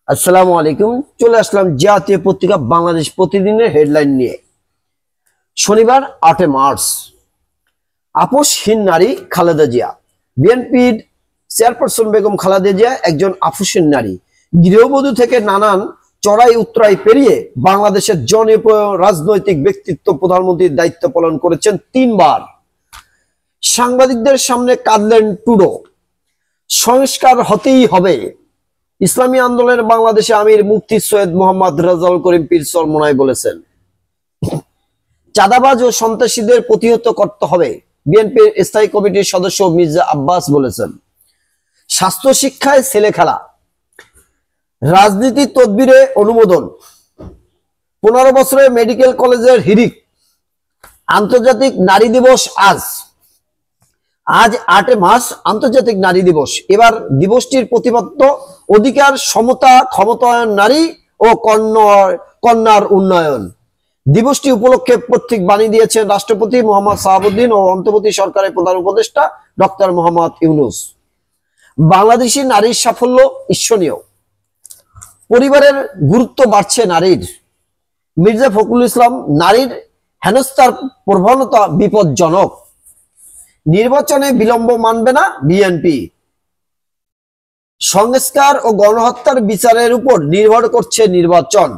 আসসালামু আলাইকুম। চলে আসলাম জাতীয় পত্রিকা বাংলাদেশ প্রতিদিনের হেডলাইন নিয়ে। শনিবার 8 মার্চ। আপোষহীন নারী খালেদা জিয়া। বিএনপির চেয়ারপারসন বেগম খালেদা জিয়া একজন আপোষহীন নারী। গৃহবধূ থেকে নানান চড়াই উতরাই পেরিয়ে বাংলাদেশের জনপ্রিয় রাজনৈতিক ব্যক্তিত্ব, প্রধানমন্ত্রীর দায়িত্ব পালন করেছেন 3 বার। সাংবাদিকদের সামনে কাঁদলেন ট্রুডো। সংস্কার হতেই হবে। ইসলামী আন্দোলনের বাংলাদেশে আমির মুফতি সৈয়দ মোহাম্মদ রেজাউল করিম পীর চরমোনাই বলেছেন, চাঁদাবাজ ও সন্ত্রাসীদের প্রতিহত করতে হবে। বিএনপির স্থায়ী কমিটির সদস্য মির্জা আব্বাস বলেছেন, স্বাস্থ্য শিক্ষায় ছেলে খেলা। রাজনীতি তদবিরে অনুমোদন। 15 বছরের মেডিকেল কলেজের হিরিক। আন্তর্জাতিক নারী দিবস আজ 8 মার্চ আন্তর্জাতিক নারী দিবস। এবার দিবসটির প্রতিপাদ্য অধিকার, সমতা, ক্ষমতায়ন, নারী ও কন্যার উন্নয়ন। দিবসটি উপলক্ষে প্রতীক বাণী দিয়েছেন রাষ্ট্রপতি মোহাম্মদ শাহাবুদ্দিন ও অন্তর্বর্তী সরকারের প্রধান উপদেষ্টা ডক্টর মোহাম্মদ ইউনূস। বাংলাদেশি নারীর সাফল্য ঈর্ষণীয়। পরিবারের গুরুত্ব বাড়ছে নারীর। মির্জা ফখরুল ইসলাম, নারীর হেনস্থার প্রবণতা বিপজ্জনক। নির্বাচনে বিলম্ব মানবে না বিএনপি। সংস্কার ও গণহত্যার বিচারের উপর নির্ভর করছে নির্বাচন।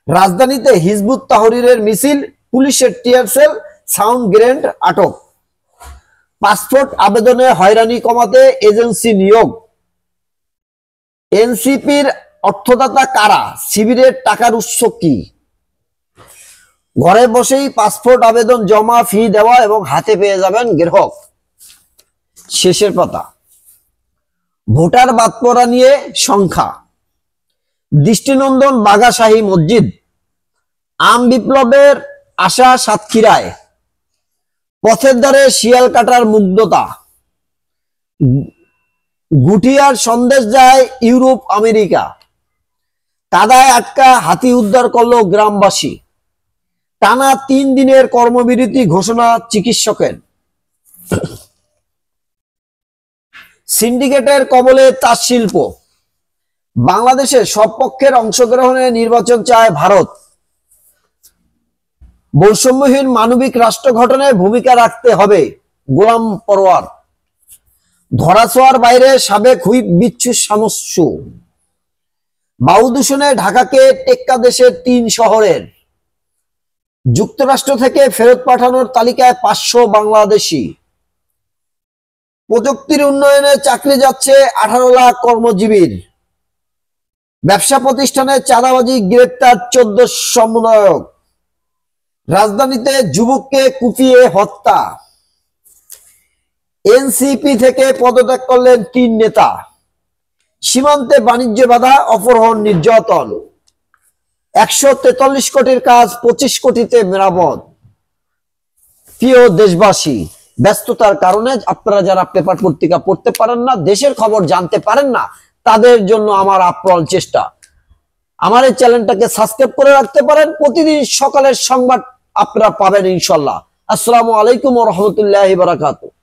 রাজধানীতে হিজবুত তাহরীরের মিছিল, পুলিশের টিয়ার সেল, সাউন্ড গ্রেনেড আটক। পাসপোর্ট আবেদনে হয়রানি কমাতে এজেন্সি নিয়োগ। এনসিপির অর্থদাতা কারা, শিবিরের টাকার উৎস কি? ঘরে বসেই পাসপোর্ট আবেদন জমা, ফি দেওয়া এবং হাতে পেয়ে যাবেন গ্রাহক। শেষের পাতা। ভোটার বাদ পড়া নিয়ে সংখ্যা। দৃষ্টিনন্দন বাঘাশাহী মসজিদ। আম বিপ্লবের আশা সাতক্ষীরায়। পথের ধারে শিয়াল কাটার মুগ্ধতা। গুটিয়ার সন্দেশ যায় ইউরোপ আমেরিকা। কাদায় আটকা হাতি উদ্ধার করলো গ্রামবাসী। টানা 3 দিনের কর্মবিরতি ঘোষণা চিকিৎসকের। সিন্ডিকেটের কবলে তাঁত শিল্প। বাংলাদেশে সব পক্ষের অংশগ্রহণে নির্বাচন চায় ভারত। বৈষম্যহীন মানবিক রাষ্ট্র গঠনে ভূমিকা রাখতে হবে গোলাম পরোয়ার। ধরাছোঁয়ার বাইরে সাবেক হুইপ বিচ্ছু সামস্যু। বায়ু দূষণে ঢাকাকে টেক্কা দেশের 3 শহরের। যুক্তরাষ্ট্র থেকে ফেরত পাঠানোর তালিকায় 500 বাংলাদেশি। প্রযুক্তির উন্নয়নে চাকরি যাচ্ছে 18 লাখ কর্মজীবীর। ব্যবসা প্রতিষ্ঠানে চাঁদাবাজি, গ্রেপ্তার 14 সমন্বয়ক। রাজধানীতে যুবককে কুপিয়ে হত্যা। এনসিপি থেকে পদত্যাগ করলেন 3 নেতা। সীমান্তে বাণিজ্য বাধা, অপহরণ, নির্যাতন। 143 কোটির কাজ 25 কোটিতে মেরামত। প্রিয় দেশবাসী, ব্যস্ততার কারণে আপনারা যারা পেপার পত্রিকা পড়তে পারেন না, দেশের খবর জানতে পারেন না, তাদের জন্য আমার আপ্রাণ চেষ্টা। আমার এই চ্যানেলটাকে সাবস্ক্রাইব করে রাখতে পারেন। প্রতিদিন সকালের সংবাদ আপনারা পাবেন ইনশাআল্লাহ। আসসালামু আলাইকুম ওয়া রাহমাতুল্লাহি ওয়া বারাকাতুহু।